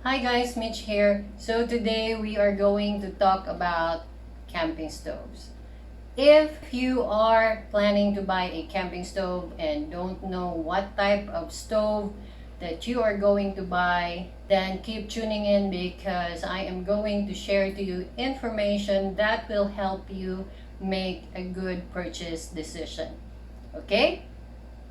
Hi guys, Mitch here. So today we are going to talk about camping stoves. If you are planning to buy a camping stove and don't know what type of stove that you are going to buy, then keep tuning in because I am going to share to you information that will help you make a good purchase decision. Okay?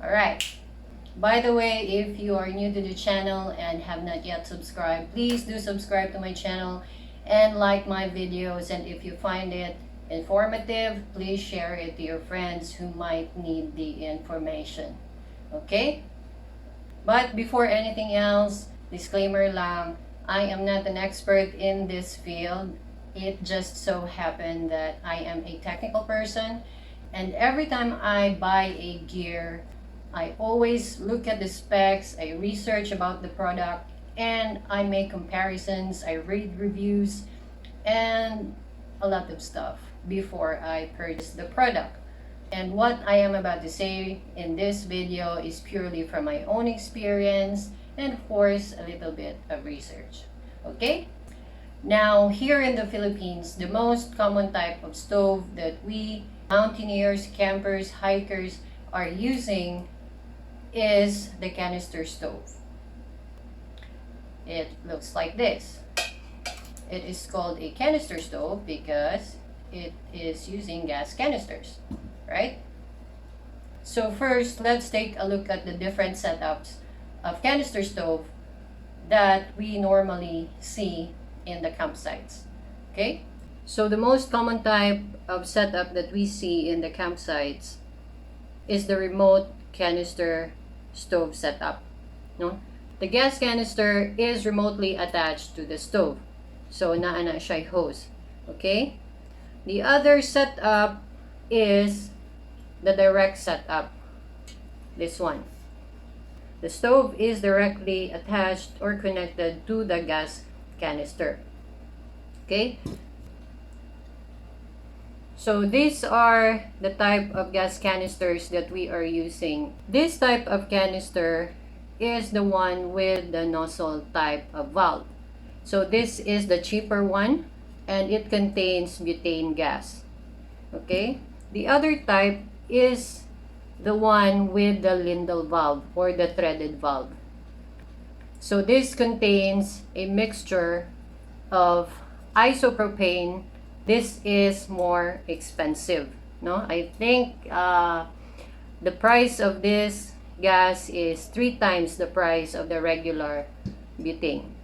Alright. By the way, if you are new to the channel and have not yet subscribed, please do subscribe to my channel and like my videos. And if you find it informative, please share it to your friends who might need the information. Okay? But before anything else, disclaimer lang, I am not an expert in this field. It just so happened that I am a technical person, and every time I buy a gear, I always look at the specs, I research about the product, and I make comparisons, I read reviews, and a lot of stuff before I purchase the product. And what I am about to say in this video is purely from my own experience and of course a little bit of research. Okay? Now, here in the Philippines, the most common type of stove that we mountaineers, campers, hikers are using is the canister stove. It looks like this. It is called a canister stove because it is using gas canisters, right? So first, let's take a look at the different setups of canister stove that we normally see in the campsites. Okay? So the most common type of setup that we see in the campsites is the remote canister stove setup. No? The gas canister is remotely attached to the stove. So naa na siya hose. Okay? The other setup is the direct setup. This one. The stove is directly attached or connected to the gas canister. Okay? So these are the type of gas canisters that we are using. This type of canister is the one with the nozzle type of valve. So this is the cheaper one and it contains butane gas. Okay? The other type is the one with the Lindel valve or the threaded valve. So this contains a mixture of isopropane. This is more expensive, no? I think the price of this gas is 3 times the price of the regular butane.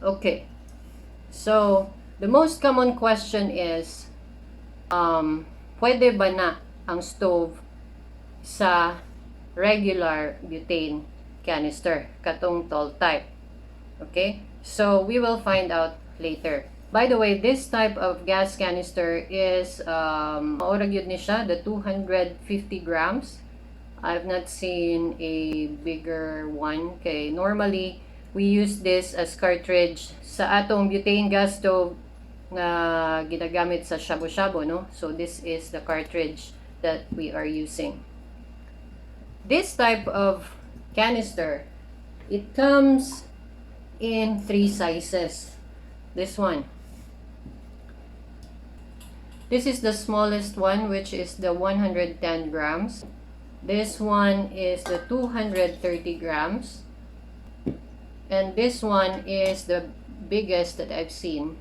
Okay, so the most common question is, pwede ba na ang stove sa regular butane canister, katong tall type? Okay, so we will find out later. By the way, this type of gas canister is maurag yun ni siya, the 250 grams. I've not seen a bigger one. Okay, normally we use this as cartridge sa atong butane gas stove na ginagamit sa shabu-shabu, no? So this is the cartridge that we are using. This type of canister, it comes in 3 sizes. This one. This is the smallest one, which is the 110 grams. This one is the 230 grams. And this one is the biggest that I've seen.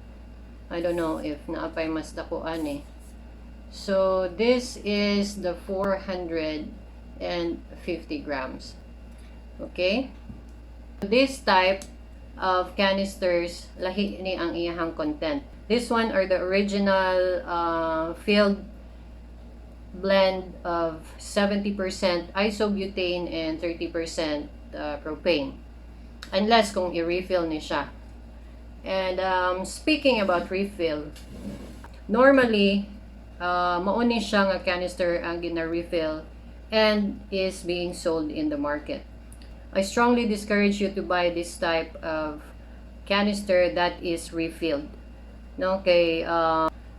I don't know if naapay mas dakuan eh. So this is the 450 grams. Okay? This type of canisters, lahi ni ang iyahang content. This one are the original filled blend of 70% isobutane and 30% propane. Unless kung i-refill ni siya. And speaking about refill, normally, mauni siya nga canister ang gina-refill and is being sold in the market. I strongly discourage you to buy this type of canister that is refilled. No, okay,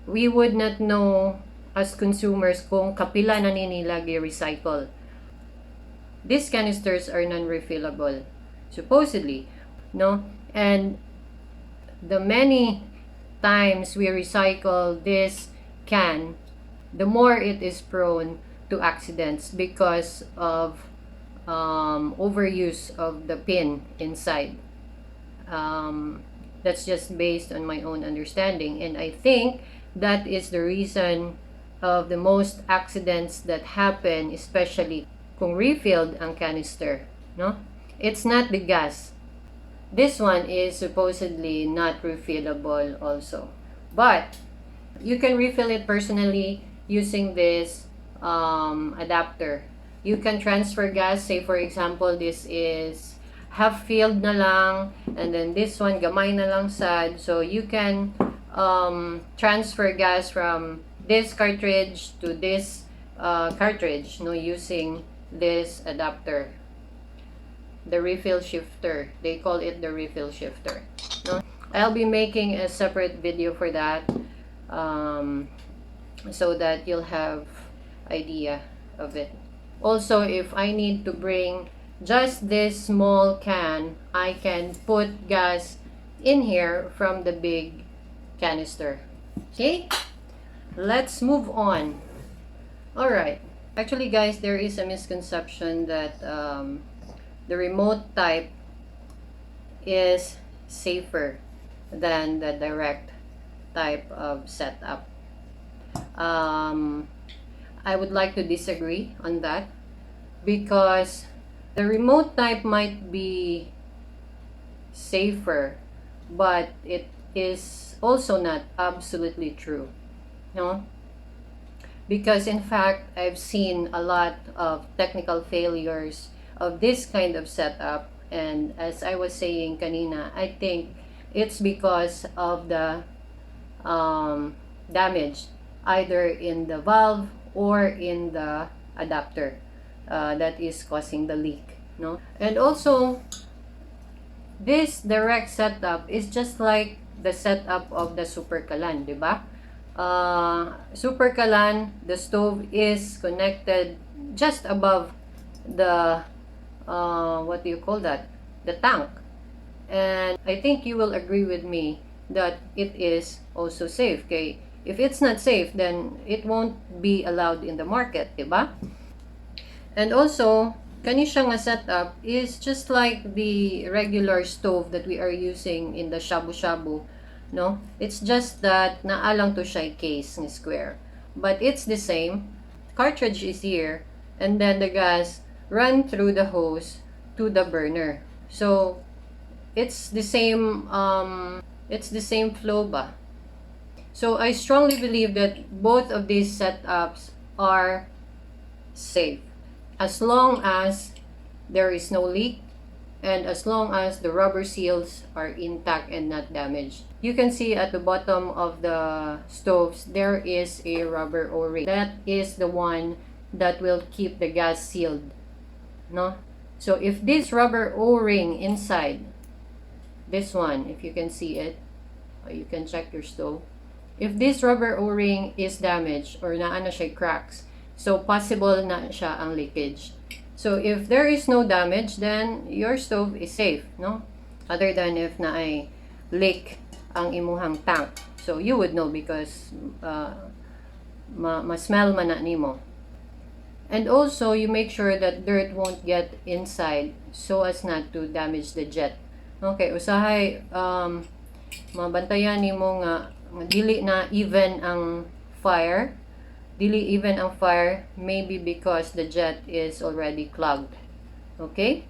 we would not know as consumers kung kapila na nila gi-recycle. These canisters are non-refillable, supposedly, no? And the many times we recycle this can, the more it is prone to accidents because of overuse of the pin inside. That's just based on my own understanding, and I think that is the reason of the most accidents that happen, especially kung refilled ang canister, no? It's not the gas. This one is supposedly not refillable also, but you can refill it personally using this adapter. You can transfer gas. Say for example, this is half filled na lang, and then this one gamay na lang sad. So you can transfer gas from this cartridge to this cartridge, no, using this adapter, the refill shifter. They call it the refill shifter, no? I'll be making a separate video for that, so that you'll have idea of it. Also, if I need to bring just this small can, I can put gas in here from the big canister. Okay, let's move on. All right, actually guys, there is a misconception that the remote type is safer than the direct type of setup. I would like to disagree on that, because the remote type might be safer, but it is also not absolutely true, no? Because in fact, I've seen a lot of technical failures of this kind of setup, and as I was saying kanina, I think it's because of the damage either in the valve or in the adapter that is causing the leak, no? And also, this direct setup is just like the setup of the Super Kalan, di ba? Super Kalan, the stove is connected just above the what do you call that? The tank. And I think you will agree with me that it is also safe. Okay? If it's not safe, then it won't be allowed in the market, diba? And also, kani siya nga setup is just like the regular stove that we are using in the shabu-shabu, no? It's just that naalang to siya case ng square. But it's the same. Cartridge is here, and then the gas run through the hose to the burner. So, it's the same flow ba? So I strongly believe that both of these setups are safe as long as there is no leak and as long as the rubber seals are intact and not damaged. You can see at the bottom of the stoves there is a rubber O-ring. That is the one that will keep the gas sealed, no? So if this rubber O-ring inside, this one, if you can see it, or you can check your stove, if this rubber O-ring is damaged or naana siya cracks, so possible na siya ang leakage. So if there is no damage, then your stove is safe, no? Other than if na ay leak ang imuhang tank. So you would know because ma-smell man na nimo. And also, you make sure that dirt won't get inside so as not to damage the jet. Okay, usahay mabantayan nimo nga dili na even ang fire. Dili even ang fire, maybe because the jet is already clogged. Okay?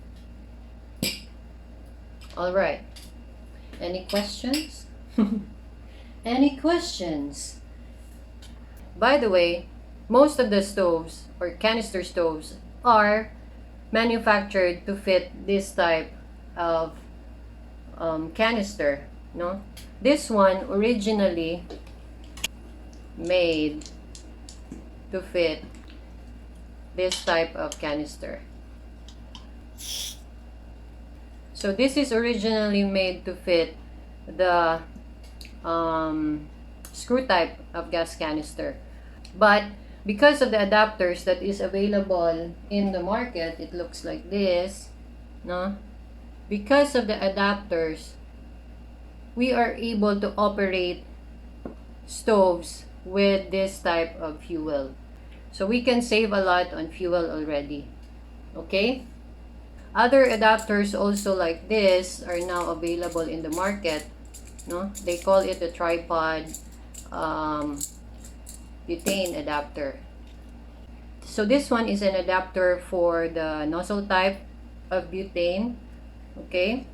Alright. Any questions? Any questions? By the way, most of the stoves or canister stoves are manufactured to fit this type of canister, no? This one originally made to fit this type of canister. So this is originally made to fit the screw type of gas canister, but because of the adapters that is available in the market, it looks like this, no? Because of the adapters, we are able to operate stoves with this type of fuel. So we can save a lot on fuel already. Okay? Other adapters also like this are now available in the market. No? They call it a tripod butane adapter. So this one is an adapter for the nozzle type of butane. Okay?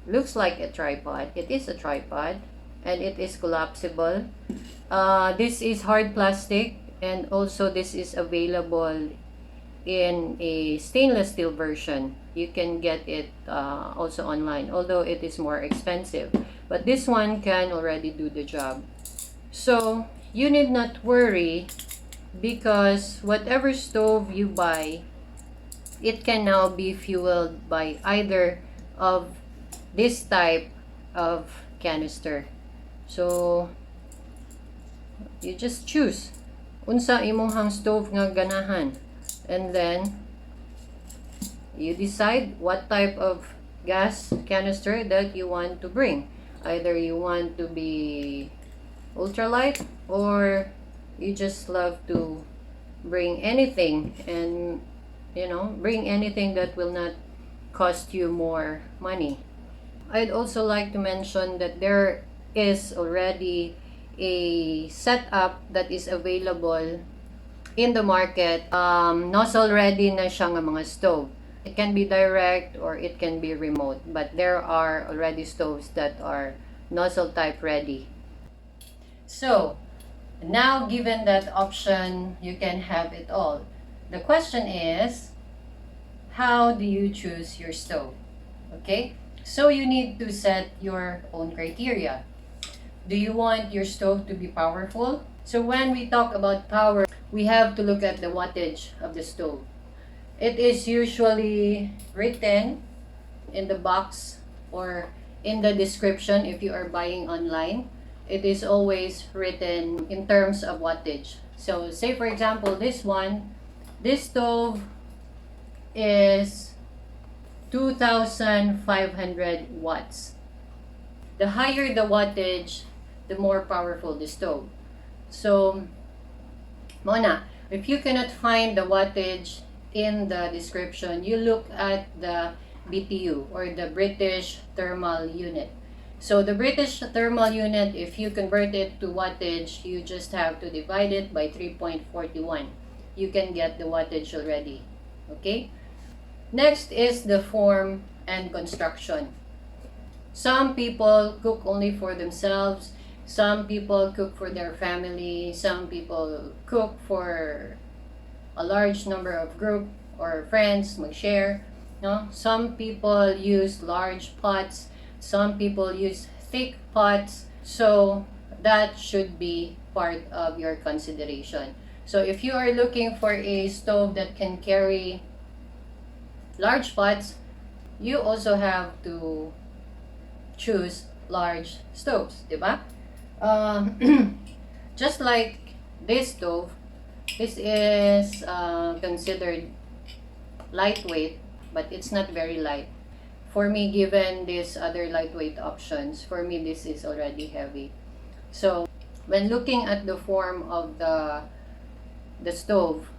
Looks like a tripod. It is a tripod and it is collapsible. This is hard plastic, and also this is available in a stainless steel version. You can get it also online, although it is more expensive. But this one can already do the job. So you need not worry, because whatever stove you buy, it can now be fueled by either of this type of canister. So you just choose unsa imong stove nga ganahan, and then you decide what type of gas canister that you want to bring. Either you want to be ultralight, or you just love to bring anything, and bring anything that will not cost you more money. I'd also like to mention that there is already a setup that is available in the market. Nozzle ready na siya nga mga stove. It can be direct or it can be remote, but there are already stoves that are nozzle type ready. So now, given that option, you can have it all. The question is, how do you choose your stove? Okay, so you need to set your own criteria. Do you want your stove to be powerful? So when we talk about power, we have to look at the wattage of the stove. It is usually written in the box or in the description if you are buying online. It is always written in terms of wattage. So say for example, this stove is 2,500 watts. The higher the wattage, the more powerful the stove. So, Mona, if you cannot find the wattage in the description, you look at the BTU, or the British Thermal Unit. So the British Thermal Unit, if you convert it to wattage, you just have to divide it by 3.41. You can get the wattage already. Okay? Next is the form and construction. Some people cook only for themselves. Some people cook for their family. Some people cook for a large number of group or friends, mag-share. No? Some people use large pots. Some people use thick pots. So that should be part of your consideration. So if you are looking for a stove that can carry large pots, you also have to choose large stoves, diba? Just like this stove, this is considered lightweight, but it's not very light. For me, given these other lightweight options, for me this is already heavy. So when looking at the form of the stove,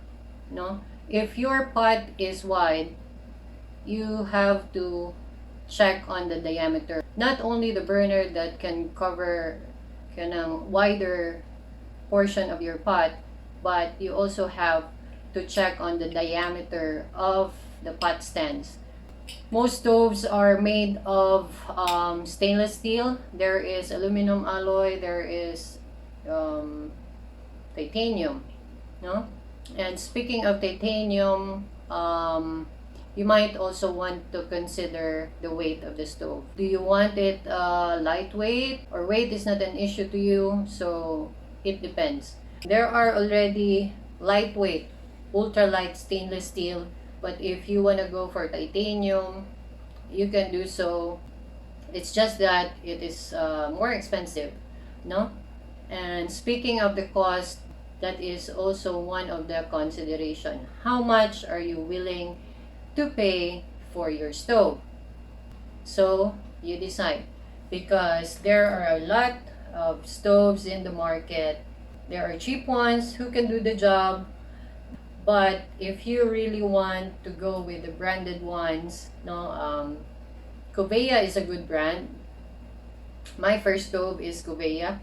no, if your pot is wide, you have to check on the diameter. Not only the burner that can cover a wider portion of your pot, but you also have to check on the diameter of the pot stands. Most stoves are made of stainless steel. There is aluminum alloy, there is titanium, no? And speaking of titanium, you might also want to consider the weight of the stove. Do you want it lightweight, or weight is not an issue to you? So it depends. There are already lightweight, ultralight stainless steel, but if you want to go for titanium, you can do so. It's just that it is more expensive, no? And speaking of the cost, that is also one of the consideration. How much are you willing to pay for your stove? So you decide, because there are a lot of stoves in the market. There are cheap ones who can do the job, but if you really want to go with the branded ones, no, Covea is a good brand. My first stove is Covea.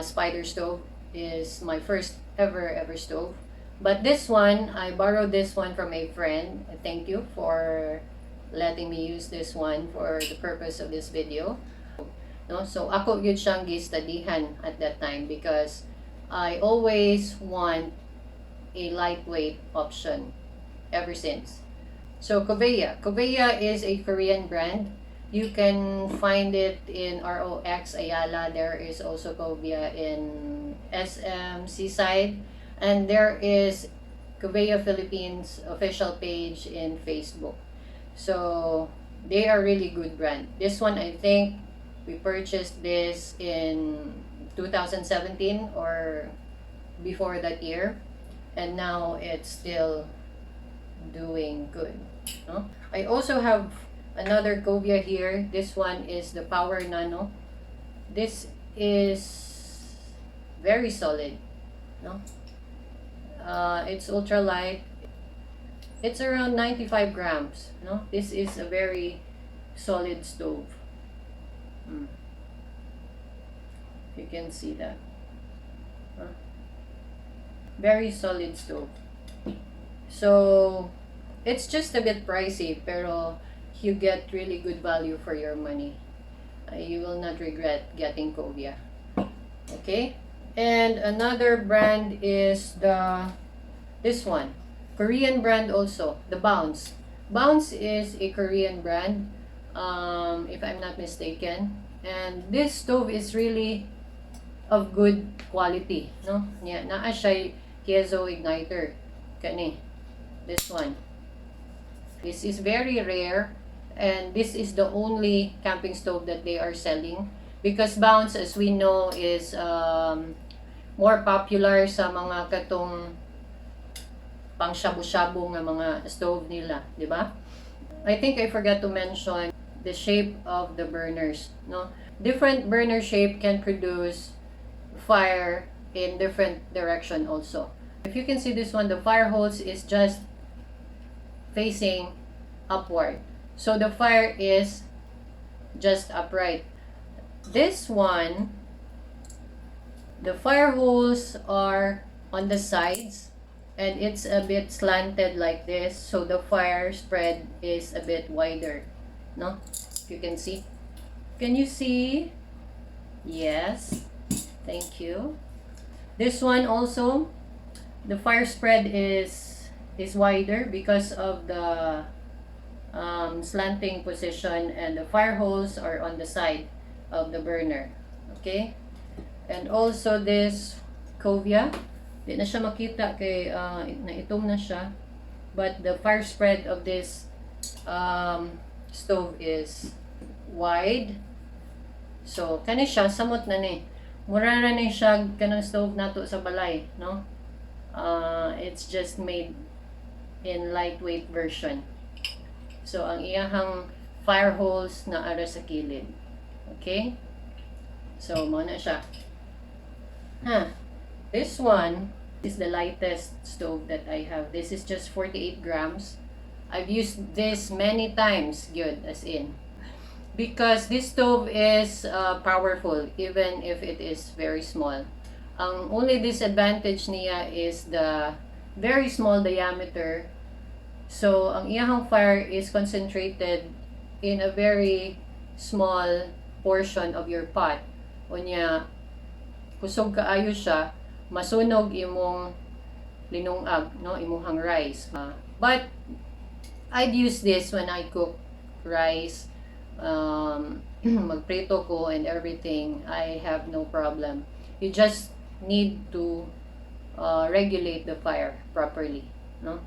Spider stove is my first ever stove. But this one, I borrowed this one from a friend. Thank you for letting me use this one for the purpose of this video. No, so ako gyud siyang gistudyhan at that time because I always want a lightweight option ever since. So Covea is a Korean brand. You can find it in ROX Ayala. There is also Covea in SM Seaside. And there is Covea Philippines official page in Facebook. So they are really good brand. This one, I think we purchased this in 2017 or before that year. And now it's still doing good. No? I also have another Covea here. This one is the Power Nano. This is very solid. No? It's ultralight. It's around 95 grams. No? This is a very solid stove. You can see that. Very solid stove. So, it's just a bit pricey, pero you get really good value for your money. You will not regret getting Covea. Okay? And another brand is this one. Korean brand also, the Bounce. Bounce is a Korean brand, if I'm not mistaken. And this stove is really of good quality, no? Yeah, naa siya piezo igniter. Kani, this one. This is very rare, and this is the only camping stove that they are selling. Because Bounce, as we know, is more popular sa mga katong pang shabu-shabu nga mga stove nila, di ba? I think I forgot to mention the shape of the burners, no? Different burner shape can produce fire in different direction also. If you can see this one, the fire hose is just facing upward. So the fire is just upright. This one, the fire holes are on the sides and it's a bit slanted like this, so the fire spread is a bit wider. No? You can see. Can you see? Yes. Thank you. This one also, the fire spread is wider because of the slanting position, and the fire holes are on the side of the burner. Okay? And also this Covea, di na siya makita kay naitom na siya, but the fire spread of this stove is wide. So kani siya samot na ni. Mura na ni siya kanang stove nato sa balay, no? It's just made in lightweight version. So ang iyahang fire holes na ara sa kilid. Okay? So mo na siya. This one is the lightest stove that I have. This is just 48 grams. I've used this many times, good, as in. Because this stove is powerful, even if it is very small. Ang only disadvantage niya is the very small diameter. So, ang iyahang fire is concentrated in a very small portion of your pot. Unya, kusog kaayo siya, masunog imong linungag, no, imong rice. But I'd use this when I cook rice, magprito ko and everything. I have no problem. You just need to regulate the fire properly, no?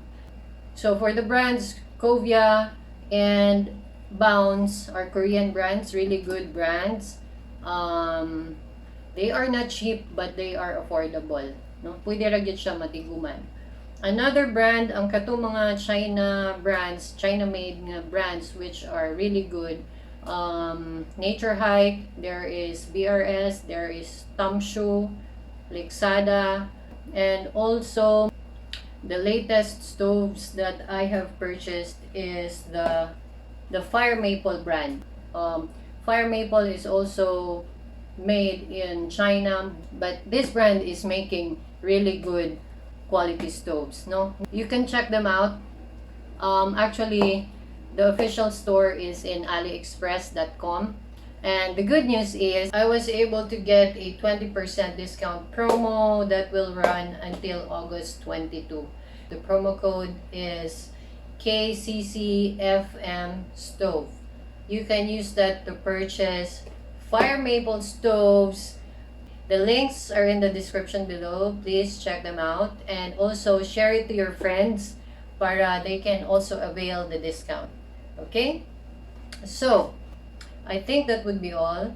So for the brands, Covea and Bounce are Korean brands, really good brands. They are not cheap, but they are affordable, no? Pwede ra gyud siya matiguman. Another brand, ang katong mga China brands, China-made nga brands, which are really good. Nature Hike, there is BRS, there is Tamshu, Lixada, and also the latest stoves that I have purchased is the Fire Maple brand. Fire Maple is also made in China, but this brand is making really good quality stoves. No, you can check them out. Actually, the official store is in aliexpress.com. And the good news is I was able to get a 20% discount promo that will run until August 22. The promo code is KCCFM stove. You can use that to purchase Fire Maple stoves. The links are in the description below. Please check them out and also share it to your friends para they can also avail the discount. Okay? So, I think that would be all.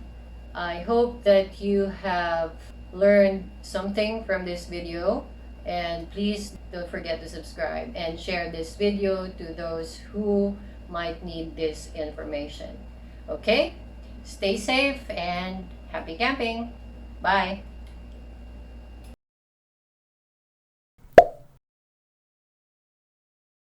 I hope that you have learned something from this video, and please don't forget to subscribe and share this video to those who might need this information. Okay? Stay safe and happy camping. Bye.